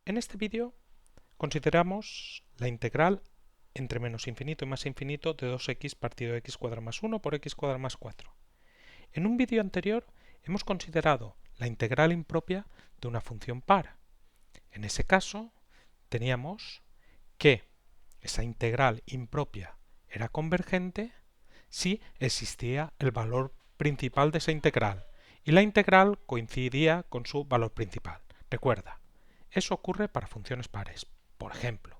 En este vídeo consideramos la integral entre menos infinito y más infinito de 2x partido de x cuadrado más 1 por x cuadrado más 4. En un vídeo anterior hemos considerado la integral impropia de una función par. En ese caso teníamos que esa integral impropia era convergente si existía el valor principal de esa integral y la integral coincidía con su valor principal. Recuerda, eso ocurre para funciones pares. Por ejemplo,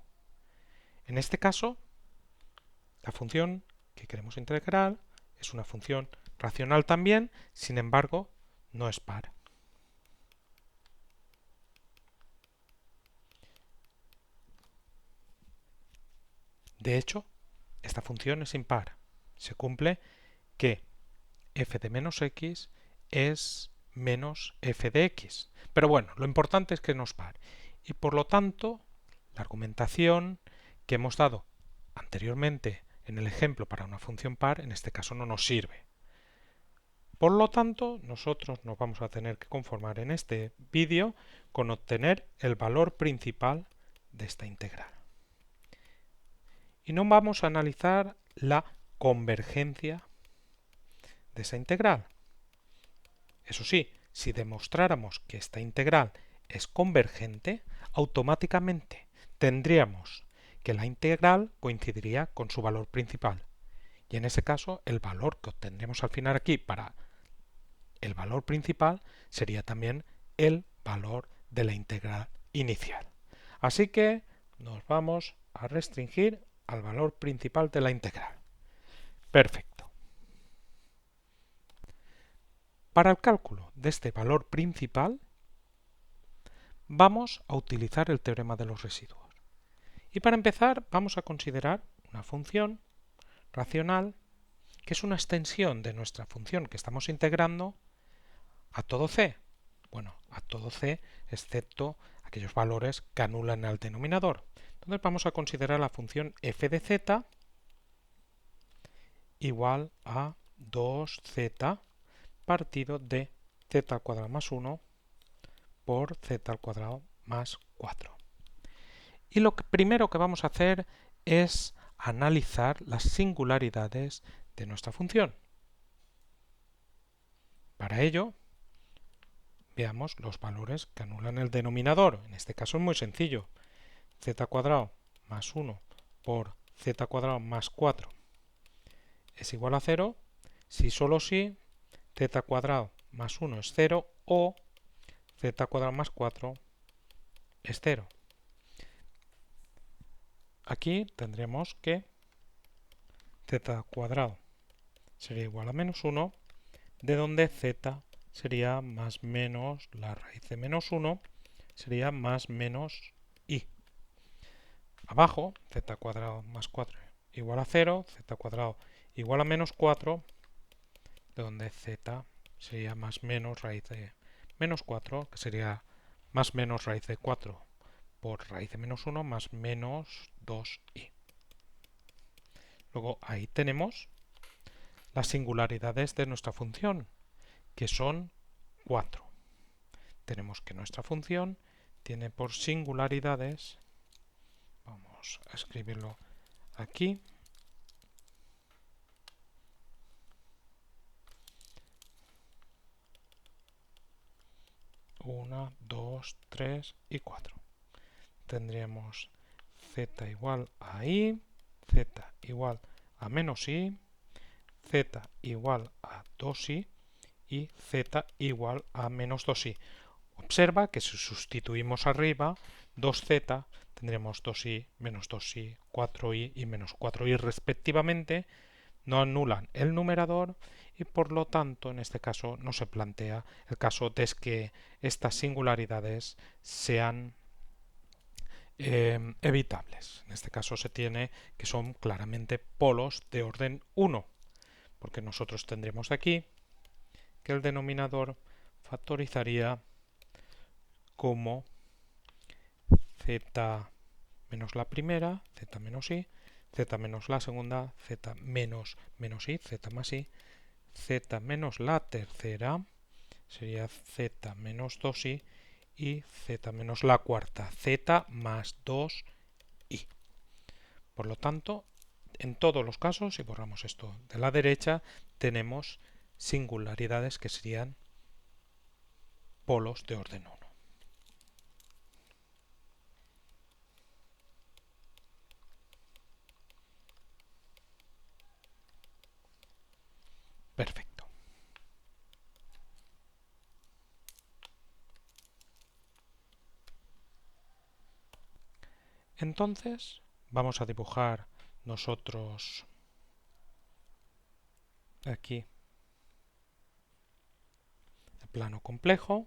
en este caso, la función que queremos integrar es una función racional también, sin embargo, no es par. De hecho, esta función es impar. Se cumple que f de menos x es menos f de x. Pero bueno, lo importante es que no es par. Y por lo tanto, la argumentación que hemos dado anteriormente en el ejemplo para una función par, en este caso no nos sirve. Por lo tanto, nosotros nos vamos a tener que conformar en este vídeo con obtener el valor principal de esta integral. Y no vamos a analizar la convergencia de esa integral. Eso sí, si demostráramos que esta integral es convergente, automáticamente tendríamos que la integral coincidiría con su valor principal. Y en ese caso, el valor que obtendremos al final aquí para el valor principal sería también el valor de la integral inicial. Así que nos vamos a restringir al valor principal de la integral. Perfecto. Para el cálculo de este valor principal vamos a utilizar el teorema de los residuos. Y para empezar vamos a considerar una función racional que es una extensión de nuestra función que estamos integrando a todo c. Bueno, a todo c excepto aquellos valores que anulan al denominador. Entonces vamos a considerar la función f de z igual a 2z partido de z al cuadrado más 1 por z al cuadrado más 4. Y lo primero que vamos a hacer es analizar las singularidades de nuestra función. Para ello, veamos los valores que anulan el denominador. En este caso es muy sencillo. Z cuadrado más 1 por z cuadrado más 4 es igual a 0 si solo si z cuadrado más 1 es 0 o z cuadrado más 4 es 0. Aquí tendremos que z cuadrado sería igual a menos 1, de donde z sería más menos la raíz de menos 1, sería más menos i. Abajo, z cuadrado más 4 igual a 0, z cuadrado igual a menos 4, de donde z sería más menos raíz de menos 4, que sería más menos raíz de 4 por raíz de menos 1 más menos 2i. Luego ahí tenemos las singularidades de nuestra función, que son 4. Tenemos que nuestra función tiene por singularidades, vamos a escribirlo aquí, 1, 2, 3 y 4. Tendríamos z igual a i, z igual a menos i, z igual a 2i y z igual a menos 2i. Observa que si sustituimos arriba 2z, tendremos 2i, menos 2i, 4i y menos 4i respectivamente, no anulan el numerador y por lo tanto en este caso no se plantea el caso de que estas singularidades sean evitables. En este caso se tiene que son claramente polos de orden 1, porque nosotros tendremos aquí que el denominador factorizaría como z menos la primera, z menos i, z menos la segunda, z menos menos i, z más i, z menos la tercera, sería z menos 2i, y z menos la cuarta, z más 2i. Por lo tanto, en todos los casos, si borramos esto de la derecha, tenemos singularidades que serían polos de orden 1. Perfecto. Entonces, vamos a dibujar nosotros aquí el plano complejo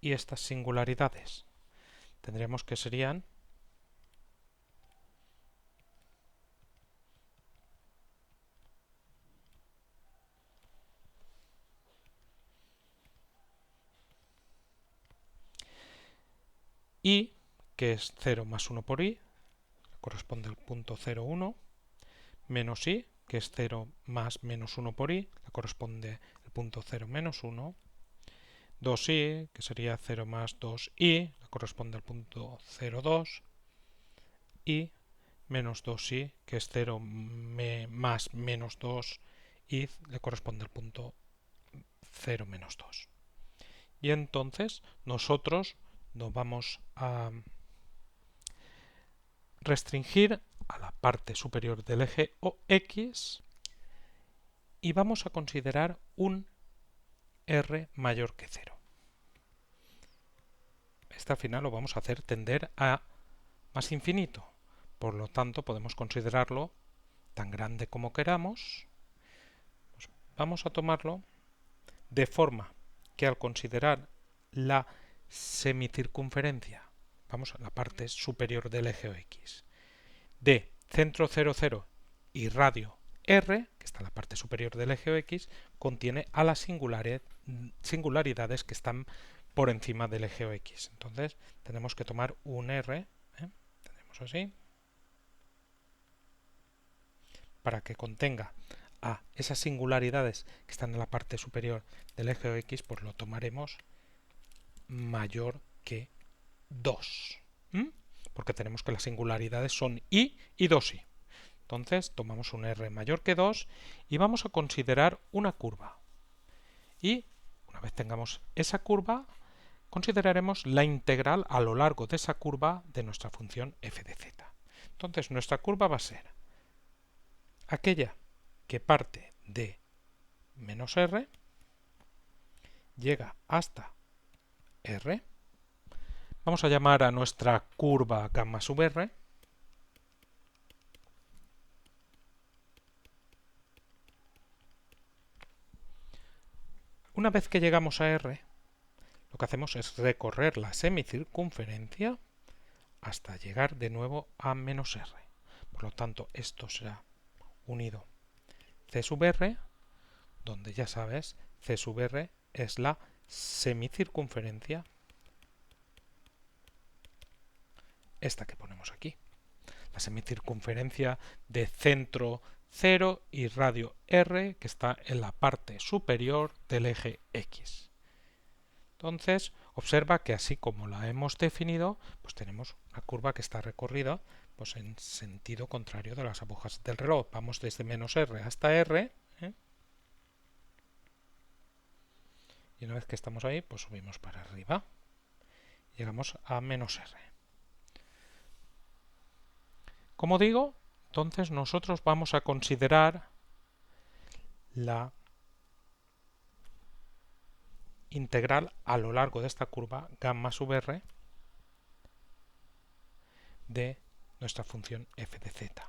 y estas singularidades. Tendremos que serían i, que es 0 más 1 por i, corresponde al punto 0, 1, menos i, que es 0 más menos 1 por i, le corresponde el punto 0 menos 1, 2i, que sería 0 más 2i, le corresponde al punto 0, 2, y menos 2i, que es 0 más menos 2i, le corresponde al punto 0 menos 2. Y entonces nosotros nos vamos a restringir a la parte superior del eje OX y vamos a considerar un R mayor que 0. Este al final lo vamos a hacer tender a más infinito. Por lo tanto, podemos considerarlo tan grande como queramos. Pues vamos a tomarlo de forma que al considerar la semicircunferencia, vamos a la parte superior del eje X, de centro 0, 0 y radio R, que está en la parte superior del eje X, contiene a las singularidades que están por encima del eje X. Entonces tenemos que tomar un R, tenemos así, para que contenga a esas singularidades que están en la parte superior del eje X, pues lo tomaremos mayor que 2. Porque tenemos que las singularidades son i y 2i. Entonces tomamos un R mayor que 2 y vamos a considerar una curva. Y una vez tengamos esa curva, consideraremos la integral a lo largo de esa curva de nuestra función f de z. Entonces nuestra curva va a ser aquella que parte de menos r, llega hasta r. Vamos a llamar a nuestra curva gamma sub r. Una vez que llegamos a R, lo que hacemos es recorrer la semicircunferencia hasta llegar de nuevo a menos R. Por lo tanto, esto será unido C sub R, donde ya sabes, C sub R es la semicircunferencia, esta que ponemos aquí. La semicircunferencia de centro 0 y radio R, que está en la parte superior del eje X. Entonces, observa que así como la hemos definido, pues tenemos una curva que está recorrida pues en sentido contrario de las agujas del reloj. Vamos desde menos R hasta R, y una vez que estamos ahí, pues subimos para arriba. Llegamos a menos R. Como digo, entonces nosotros vamos a considerar la integral a lo largo de esta curva gamma sub r de nuestra función f de z,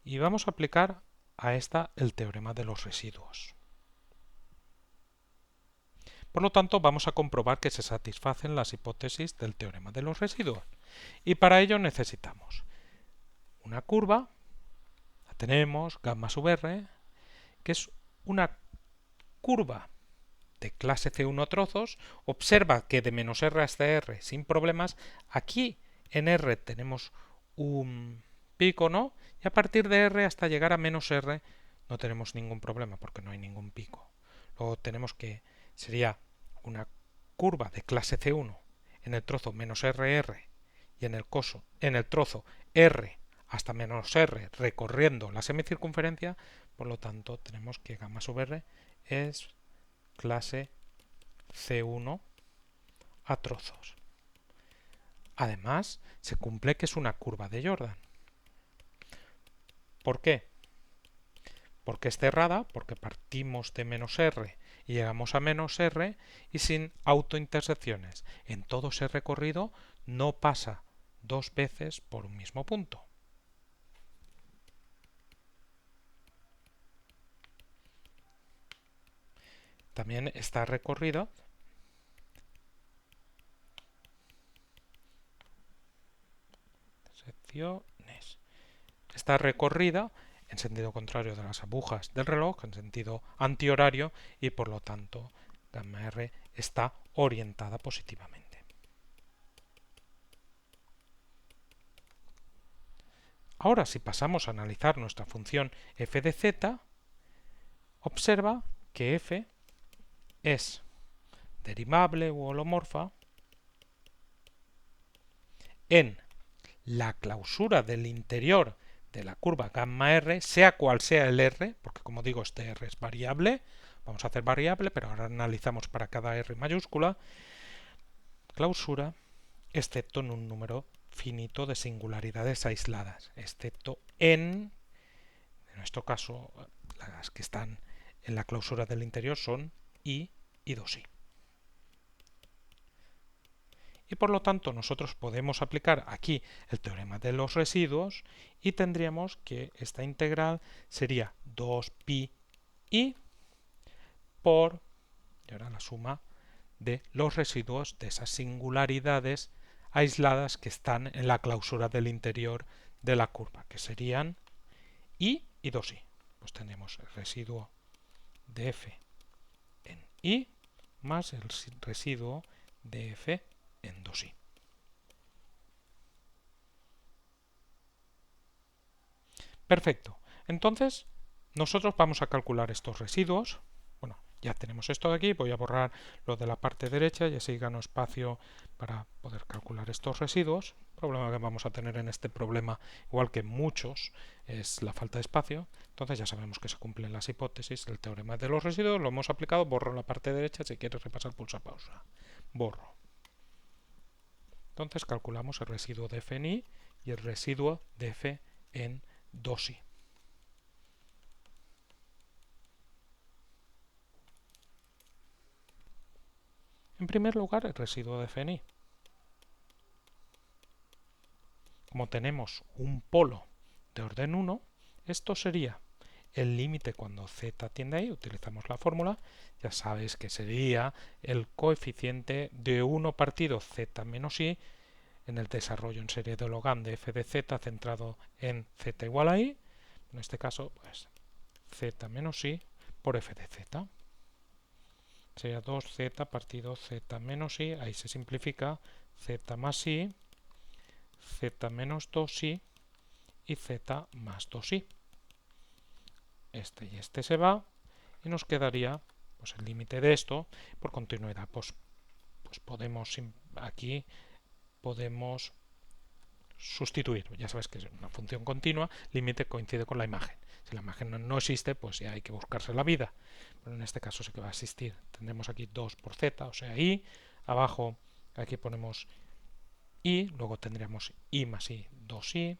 y vamos a aplicar a esta el teorema de los residuos. Por lo tanto, vamos a comprobar que se satisfacen las hipótesis del teorema de los residuos, y para ello necesitamos una curva, la tenemos, gamma sub r, que es una curva de clase C1 trozos. Observa que de menos R hasta R sin problemas. Aquí en R tenemos un pico, ¿no? Y a partir de R hasta llegar a menos R no tenemos ningún problema porque no hay ningún pico. Luego tenemos que sería una curva de clase C1 en el trozo menos RR y en el trozo R hasta menos R recorriendo la semicircunferencia, por lo tanto tenemos que gamma sub R es clase C1 a trozos. Además, se cumple que es una curva de Jordan. ¿Por qué? Porque es cerrada, porque partimos de menos R y llegamos a menos R y sin autointersecciones. En todo ese recorrido no pasa dos veces por un mismo punto. También está recorrido secciones. Está recorrida en sentido contrario de las agujas del reloj, en sentido antihorario, y por lo tanto gamma R está orientada positivamente. Ahora, si pasamos a analizar nuestra función f de z, observa que f es derivable u holomorfa en la clausura del interior de la curva gamma R, sea cual sea el R, porque como digo, este R es variable, vamos a hacer variable, pero ahora analizamos para cada R mayúscula, clausura, excepto en un número finito de singularidades aisladas, excepto en nuestro caso, las que están en la clausura del interior son I y 2I. Y por lo tanto nosotros podemos aplicar aquí el teorema de los residuos y tendríamos que esta integral sería 2pi i por, y ahora la suma de los residuos de esas singularidades aisladas que están en la clausura del interior de la curva, que serían i y 2i. Pues tendríamos el residuo de f en i más el residuo de f en 2i. Perfecto. Entonces, nosotros vamos a calcular estos residuos. Bueno, ya tenemos esto de aquí. Voy a borrar lo de la parte derecha y así gano espacio para poder calcular estos residuos. El problema que vamos a tener en este problema, igual que muchos, es la falta de espacio. Entonces ya sabemos que se cumplen las hipótesis. El teorema de los residuos lo hemos aplicado. Borro la parte derecha. Si quieres repasar, pulsa pausa. Borro. Entonces calculamos el residuo de f en i y el residuo de f en 2i. En primer lugar, el residuo de f en i. Como tenemos un polo de orden 1, esto sería el límite cuando z tiende a i, utilizamos la fórmula, ya sabéis que sería el coeficiente de 1 partido z menos i en el desarrollo en serie de Logan de f de z centrado en z igual a i, en este caso pues z menos i por f de z. Sería 2z partido z menos i, ahí se simplifica, z más i, z menos 2i y z más 2i. Este y este se va y nos quedaría pues el límite de esto por continuidad. Pues podemos aquí podemos sustituir. Ya sabes que es una función continua, límite coincide con la imagen. Si la imagen no existe, pues ya hay que buscarse la vida. Pero en este caso sí que va a existir. Tendremos aquí 2 por z, o sea, i. Abajo aquí ponemos i, luego tendremos i más i, 2i.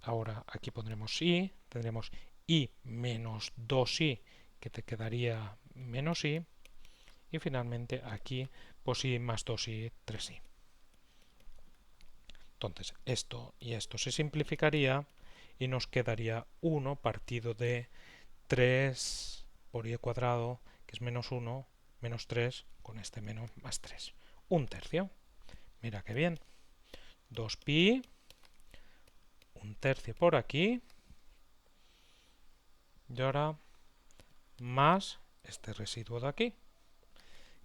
Ahora aquí pondremos i, tendremos i menos 2i, que te quedaría menos i. Y finalmente aquí, pues i más 2i, 3i. Entonces, esto y esto se simplificaría y nos quedaría 1 partido de 3 por i cuadrado, que es menos 1, menos 3, con este menos más 3. Un tercio. Mira qué bien. 2pi, un tercio por aquí. Y ahora más este residuo de aquí,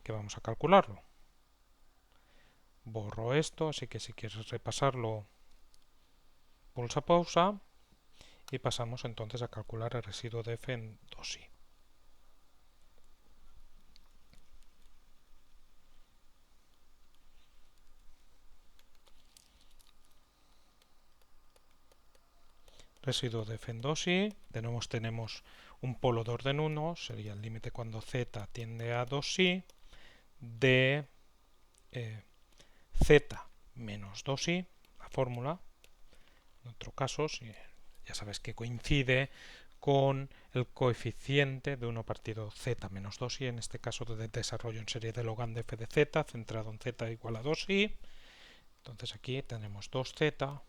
que vamos a calcularlo. Borro esto, así que si quieres repasarlo, pulsa pausa y pasamos entonces a calcular el residuo de f en 2i. residuo de f en 2i, de nuevo tenemos un polo de orden 1, sería el límite cuando z tiende a 2i, de z menos 2i, la fórmula, en otro caso, si ya sabes que coincide con el coeficiente de 1 partido z menos 2i, en este caso de desarrollo en serie de logam de f de z, centrado en z igual a 2i. Entonces aquí tenemos 2z,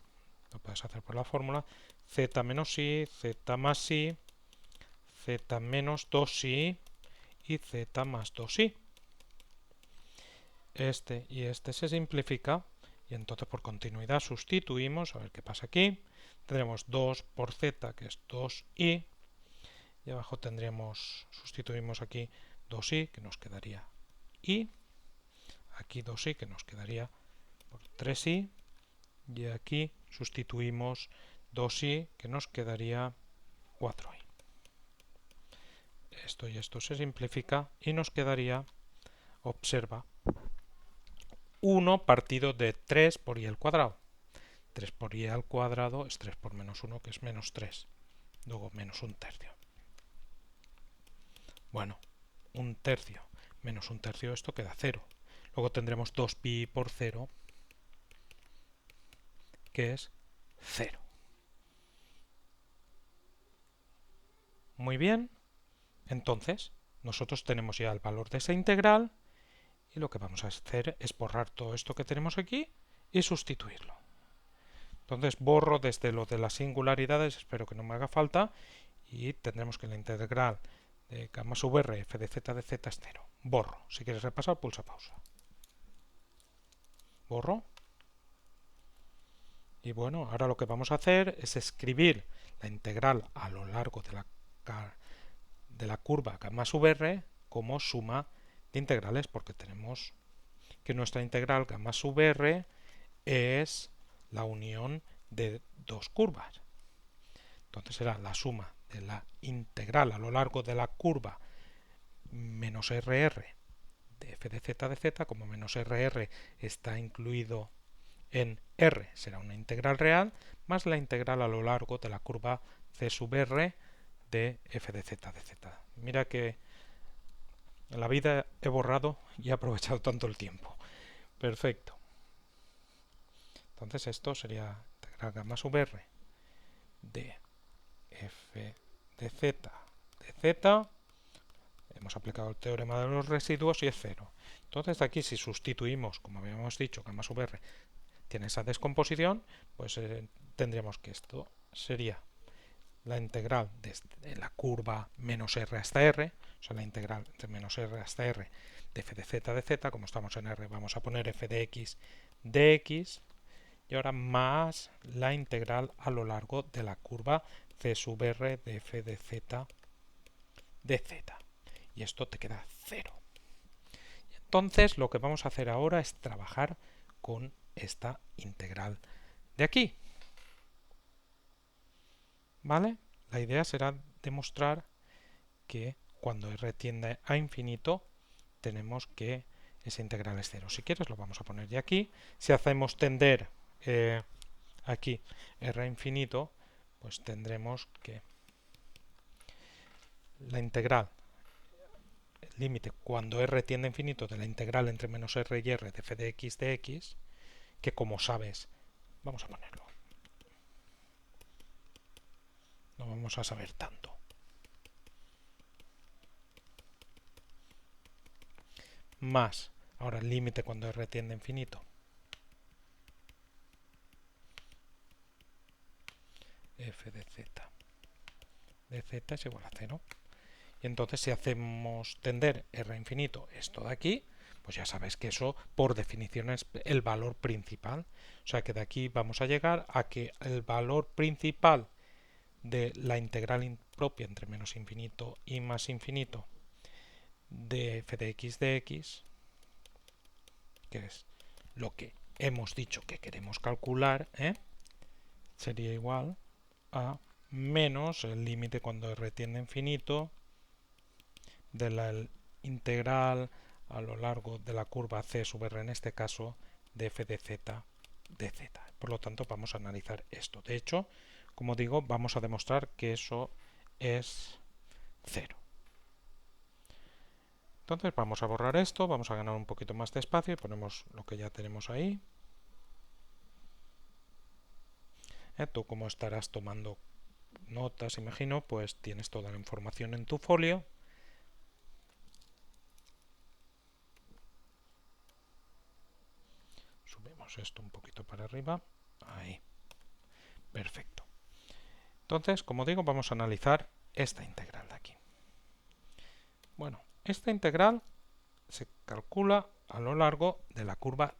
lo puedes hacer por la fórmula, z menos i, z más i, z menos 2i y z más 2i. Este y este se simplifica y entonces por continuidad sustituimos, a ver qué pasa aquí. Tendremos 2 por z, que es 2i, y abajo tendríamos, sustituimos aquí 2i, que nos quedaría i, aquí 2i, que nos quedaría por 3i, y aquí sustituimos 2i, que nos quedaría 4i. Esto y esto se simplifica y nos quedaría, observa, 1 partido de 3 por i al cuadrado. 3 por i al cuadrado es 3 por menos 1, que es menos 3. Luego menos 1/3. Bueno, 1/3 menos 1/3, esto queda 0. Luego tendremos 2pi por 0, que es 0. Muy bien, entonces nosotros tenemos ya el valor de esa integral y lo que vamos a hacer es borrar todo esto que tenemos aquí y sustituirlo. Entonces borro desde lo de las singularidades, espero que no me haga falta, y tendremos que la integral de gamma sub r f de z es 0. Borro. Si quieres repasar, pulsa pausa. Borro. Y bueno, ahora lo que vamos a hacer es escribir la integral a lo largo de la curva gamma sub r como suma de integrales, porque tenemos que nuestra integral gamma sub r es la unión de dos curvas. Entonces será la suma de la integral a lo largo de la curva menos rr de f de z, como menos rr está incluido en r, será una integral real, más la integral a lo largo de la curva c sub r de f de z. Mira que en la vida he borrado y he aprovechado tanto el tiempo. Perfecto. Entonces esto sería integral gamma sub r de f de z. Hemos aplicado el teorema de los residuos y es 0. Entonces aquí si sustituimos, como habíamos dicho, gamma sub r tiene esa descomposición, pues tendríamos que esto sería la integral desde la curva menos r hasta r, o sea, la integral de menos r hasta r de f de z, como estamos en r vamos a poner f de x de x, y ahora más la integral a lo largo de la curva c sub r de f de z de z. Y esto te queda 0. Entonces lo que vamos a hacer ahora es trabajar con esta integral de aquí. ¿Vale? La idea será demostrar que cuando r tiende a infinito tenemos que esa integral es 0. Si quieres lo vamos a poner ya aquí. Si hacemos tender aquí r a infinito, pues tendremos que la integral, el límite cuando r tiende a infinito de la integral entre menos r y r de f de x, que como sabes, vamos a ponerlo, no vamos a saber tanto. Más, ahora el límite cuando r tiende a infinito f de z es igual a 0. Y entonces si hacemos tender r a infinito esto de aquí, pues ya sabes que eso por definición es el valor principal. O sea que de aquí vamos a llegar a que el valor principal de la integral propia entre menos infinito y más infinito de f de x, que es lo que hemos dicho que queremos calcular, sería igual a menos el límite cuando r tiende a infinito de la integral a lo largo de la curva c sub r, en este caso, de f de z de z. Por lo tanto, vamos a analizar esto. De hecho, como digo, vamos a demostrar que eso es 0. Entonces vamos a borrar esto, vamos a ganar un poquito más de espacio y ponemos lo que ya tenemos ahí. Tú, como estarás tomando notas, imagino, pues tienes toda la información en tu folio. Subimos esto un poquito para arriba. Ahí. Perfecto. Entonces, como digo, vamos a analizar esta integral de aquí. Bueno, esta integral se calcula a lo largo de la curva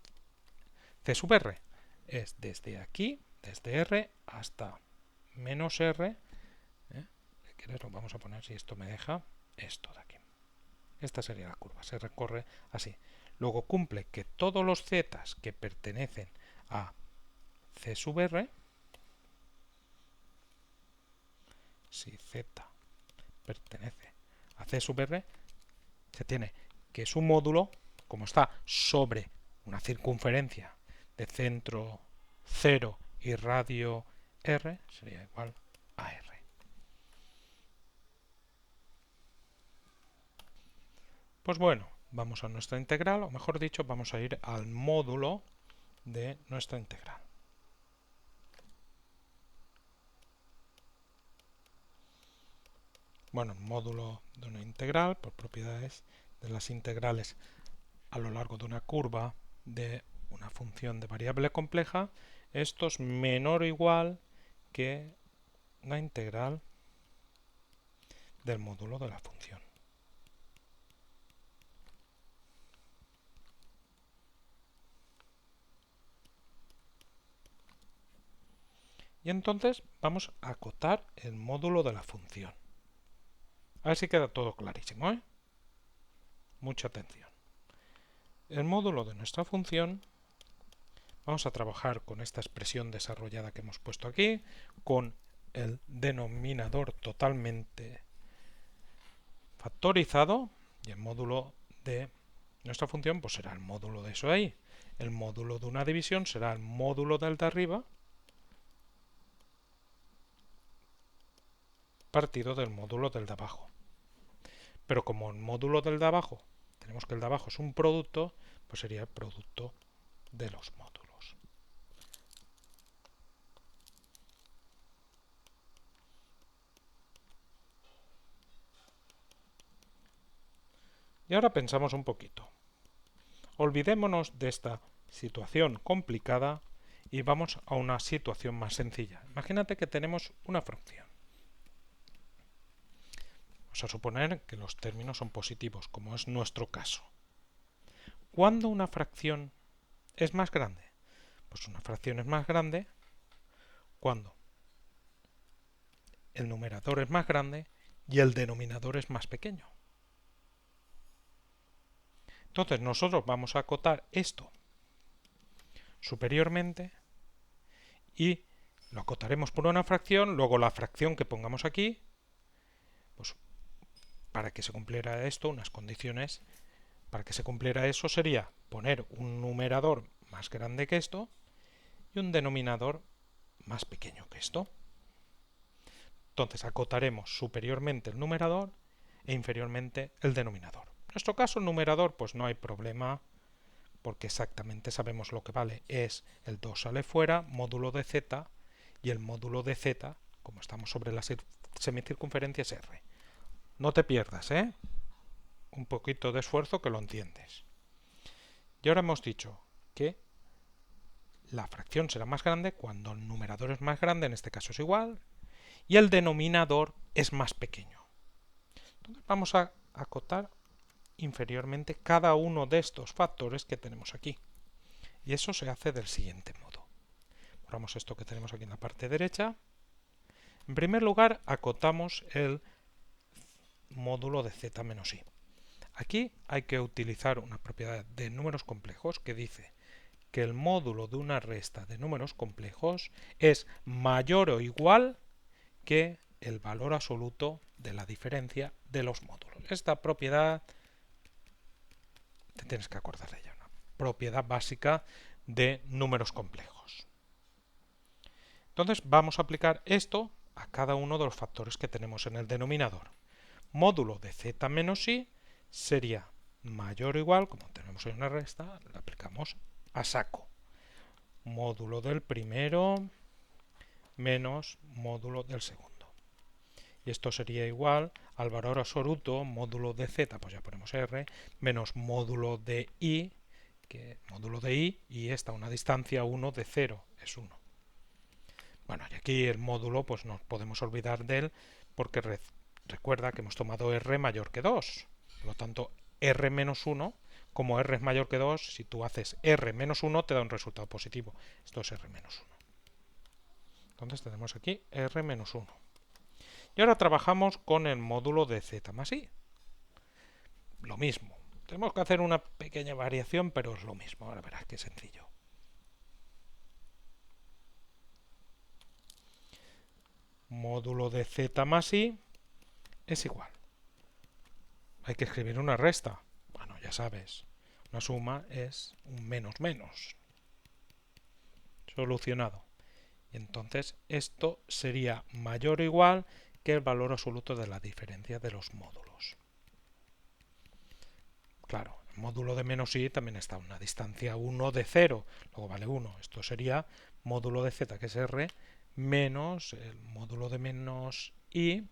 c sub r. Es desde aquí, desde r hasta menos r. Lo vamos a poner, si esto me deja, esto de aquí. Esta sería la curva, se recorre así. Luego cumple que todos los z que pertenecen a c sub r, si z pertenece a c sub r, se tiene que su módulo, como está sobre una circunferencia de centro 0 y radio r, sería igual a r. Pues bueno, vamos a nuestra integral, o mejor dicho, vamos a ir al módulo de nuestra integral. Bueno, el módulo de una integral, por propiedades de las integrales a lo largo de una curva de una función de variable compleja, esto es menor o igual que la integral del módulo de la función. Y entonces vamos a acotar el módulo de la función. A ver si queda todo clarísimo, ¿eh? Mucha atención. El módulo de nuestra función, vamos a trabajar con esta expresión desarrollada que hemos puesto aquí, con el denominador totalmente factorizado, y el módulo de nuestra función pues será el módulo de eso ahí. El módulo de una división será el módulo del de arriba partido del módulo del de abajo. Pero como el módulo del de abajo, tenemos que el de abajo es un producto, pues sería el producto de los módulos. Y ahora pensamos un poquito. Olvidémonos de esta situación complicada y vamos a una situación más sencilla. Imagínate que tenemos una fracción. Vamos a suponer que los términos son positivos, como es nuestro caso. ¿Cuándo una fracción es más grande? Pues una fracción es más grande cuando el numerador es más grande y el denominador es más pequeño. Entonces nosotros vamos a acotar esto superiormente y lo acotaremos por una fracción, luego la fracción que pongamos aquí, pues para que se cumpliera esto, unas condiciones para que se cumpliera eso sería poner un numerador más grande que esto y un denominador más pequeño que esto. Entonces acotaremos superiormente el numerador e inferiormente el denominador. En nuestro caso el numerador pues no hay problema porque exactamente sabemos lo que vale. Es el 2 sale fuera, módulo de z, y el módulo de z, como estamos sobre la semicircunferencia, es r. No te pierdas, ¿eh? Un poquito de esfuerzo que lo entiendes. Y ahora hemos dicho que la fracción será más grande cuando el numerador es más grande, en este caso es igual, y el denominador es más pequeño. Entonces vamos a acotar inferiormente cada uno de estos factores que tenemos aquí. Y eso se hace del siguiente modo. Borramos esto que tenemos aquí en la parte derecha. En primer lugar, acotamos el módulo de z menos i. Aquí hay que utilizar una propiedad de números complejos que dice que el módulo de una resta de números complejos es mayor o igual que el valor absoluto de la diferencia de los módulos. Esta propiedad te tienes que acordar de ella, una propiedad básica de números complejos. Entonces vamos a aplicar esto a cada uno de los factores que tenemos en el denominador. Módulo de z menos i sería mayor o igual, como tenemos en una resta, la aplicamos a saco. Módulo del primero menos módulo del segundo. Y esto sería igual al valor absoluto, módulo de z, pues ya ponemos r, menos módulo de i, y esta una distancia 1 de 0, es 1. Bueno, y aquí el módulo, pues nos podemos olvidar de él, porque recuerda que hemos tomado r mayor que 2. Por lo tanto, r menos 1, como r es mayor que 2, si tú haces r menos 1, te da un resultado positivo. Esto es r menos 1. Entonces tenemos aquí r menos 1. Y ahora trabajamos con el módulo de z más i. Lo mismo. Tenemos que hacer una pequeña variación, pero es lo mismo. Ahora verás qué sencillo. Módulo de z más i es igual. Hay que escribir una resta. Bueno, ya sabes. Una suma es un menos menos. Solucionado. Y entonces esto sería mayor o igual que el valor absoluto de la diferencia de los módulos. Claro, el módulo de menos i también está a una distancia 1 de 0, luego vale 1. Esto sería módulo de z, que es r, menos el módulo de menos i,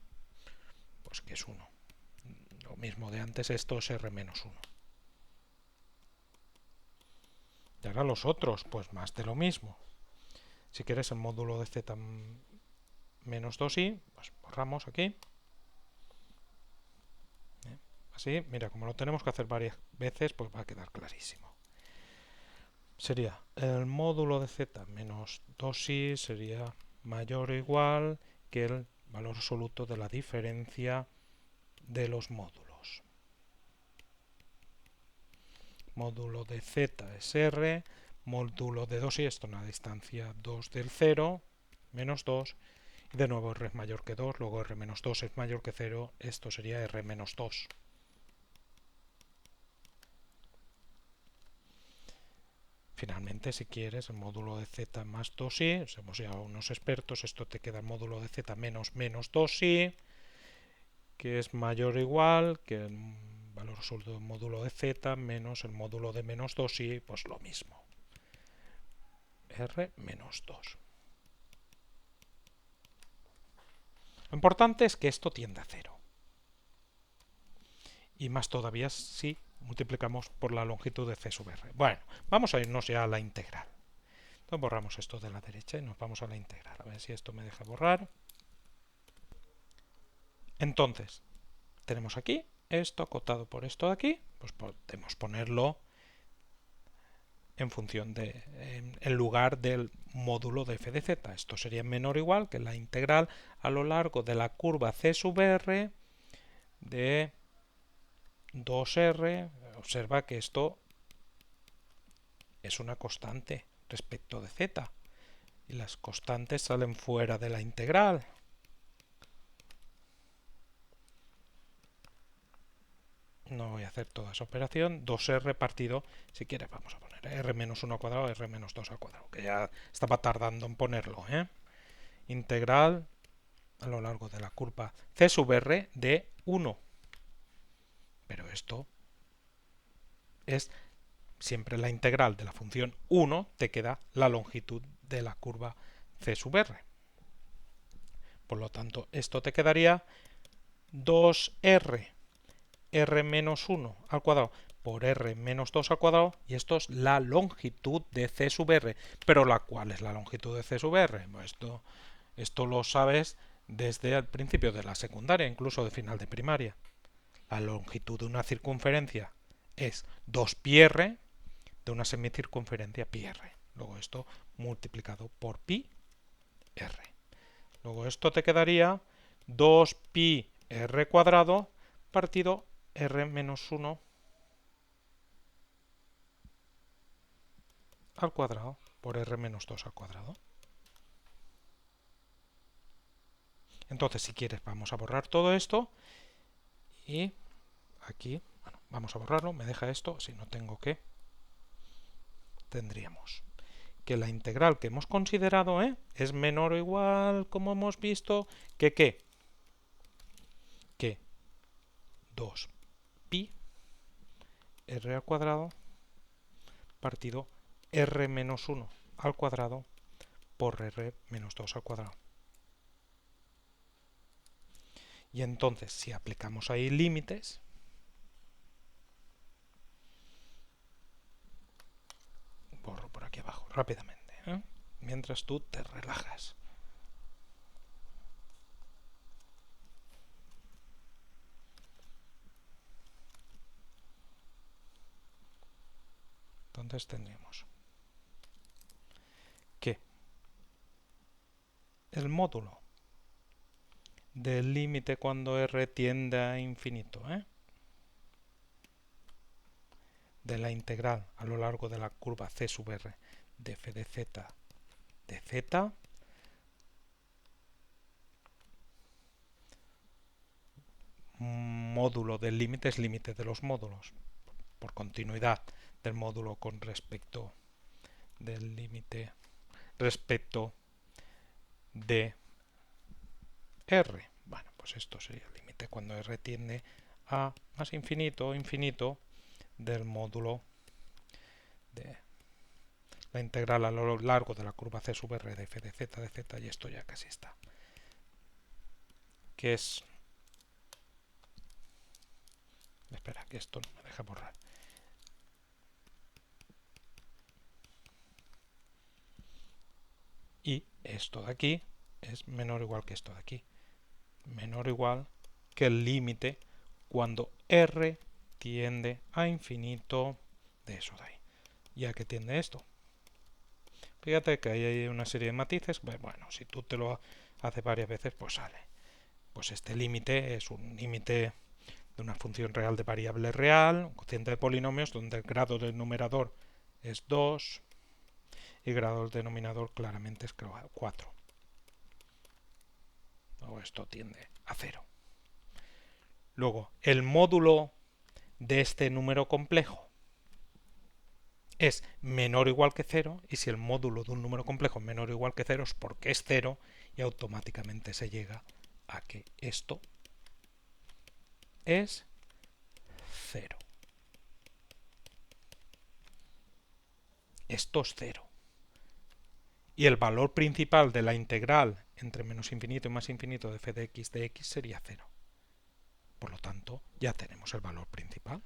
pues que es 1. Lo mismo de antes, esto es r menos 1. Y ahora los otros, pues más de lo mismo. Si quieres el módulo de z menos 2i, pues borramos aquí. Así, mira, como lo tenemos que hacer varias veces, pues va a quedar clarísimo. Sería el módulo de z menos 2i sería mayor o igual que el valor absoluto de la diferencia de los módulos. Módulo de z es r, módulo de 2i, esto es una distancia 2 del 0, menos 2, y de nuevo r es mayor que 2, luego r menos 2 es mayor que 0, esto sería r menos 2. Finalmente, si quieres, el módulo de z más 2i, somos ya unos expertos, esto te queda el módulo de z menos menos 2i, que es mayor o igual que el valor absoluto del módulo de z menos el módulo de menos 2i, pues lo mismo. R menos 2. Lo importante es que esto tiende a 0. Y más todavía si multiplicamos por la longitud de c sub r. Bueno, vamos a irnos ya a la integral. Entonces borramos esto de la derecha y nos vamos a la integral. A ver si esto me deja borrar. Entonces, tenemos aquí esto acotado por esto de aquí, pues podemos ponerlo en función en lugar del módulo de f de z. Esto sería menor o igual que la integral a lo largo de la curva c sub r de 2r. Observa que esto es una constante respecto de z y las constantes salen fuera de la integral. No voy a hacer toda esa operación. 2r partido, si quieres vamos a poner r menos 1 al cuadrado, r menos 2 al cuadrado, que ya estaba tardando en ponerlo. Integral a lo largo de la curva c sub r de 1. Pero esto es siempre la integral de la función 1, te queda la longitud de la curva c sub r. Por lo tanto, esto te quedaría 2r, r menos 1 al cuadrado por r menos 2 al cuadrado, y esto es la longitud de c sub r. Pero ¿cuál es la longitud de c sub r? Pues esto lo sabes desde el principio de la secundaria, incluso de final de primaria. La longitud de una circunferencia es 2πr de una semicircunferencia πr. Luego esto multiplicado por pi r. Luego esto te quedaría 2πr cuadrado partido r menos 1 al cuadrado por r menos 2 al cuadrado. Entonces, si quieres, vamos a borrar todo esto y aquí, bueno, vamos a borrarlo, me deja esto, si no tengo que, tendríamos que la integral que hemos considerado es menor o igual, como hemos visto, que ¿qué? Que 2pi r al cuadrado partido r menos 1 al cuadrado por r menos 2 al cuadrado. Y entonces, si aplicamos ahí límites, borro por aquí abajo rápidamente, mientras tú te relajas. Entonces tendríamos que el módulo del límite cuando r tiende a infinito, de la integral a lo largo de la curva c sub r de f de z de z, módulo del límite es límite de los módulos, por continuidad del módulo con respecto del límite respecto de r. Bueno, pues esto sería el límite cuando r tiende a más infinito o infinito del módulo de la integral a lo largo de la curva c sub r de f de z, y esto ya casi está. Que es... Espera, que esto no me deja borrar. Y esto de aquí es menor o igual que esto de aquí. Menor o igual que el límite cuando r tiende a infinito de eso de ahí. ¿Y a qué tiende esto? Fíjate que ahí hay una serie de matices. Bueno, si tú te lo haces varias veces, pues sale. Pues este límite es un límite de una función real de variable real, un cociente de polinomios, donde el grado del numerador es 2 y el grado del denominador claramente es 4. Luego esto tiende a 0. Luego, el módulo de este número complejo es menor o igual que 0, y si el módulo de un número complejo es menor o igual que 0 es porque es 0, y automáticamente se llega a que esto es 0. Esto es 0. Y el valor principal de la integral entre menos infinito y más infinito de f de x sería 0. Por lo tanto, ya tenemos el valor principal.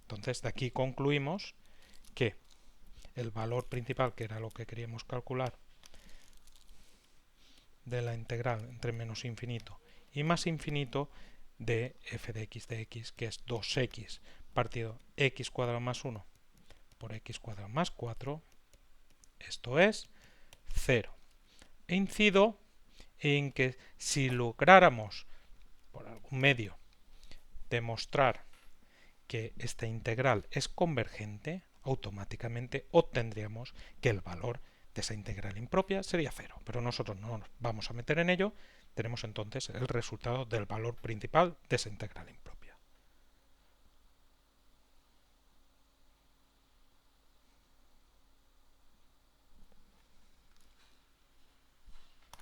Entonces, de aquí concluimos que el valor principal, que era lo que queríamos calcular, de la integral entre menos infinito y más infinito de f de x, que es 2x partido x cuadrado más 1 por x cuadrado más 4, esto es 0. E incido en que si lográramos, por algún medio, demostrar que esta integral es convergente, automáticamente obtendríamos que el valor de esa integral impropia sería 0. Pero nosotros no nos vamos a meter en ello, tenemos entonces el resultado del valor principal de esa integral impropia.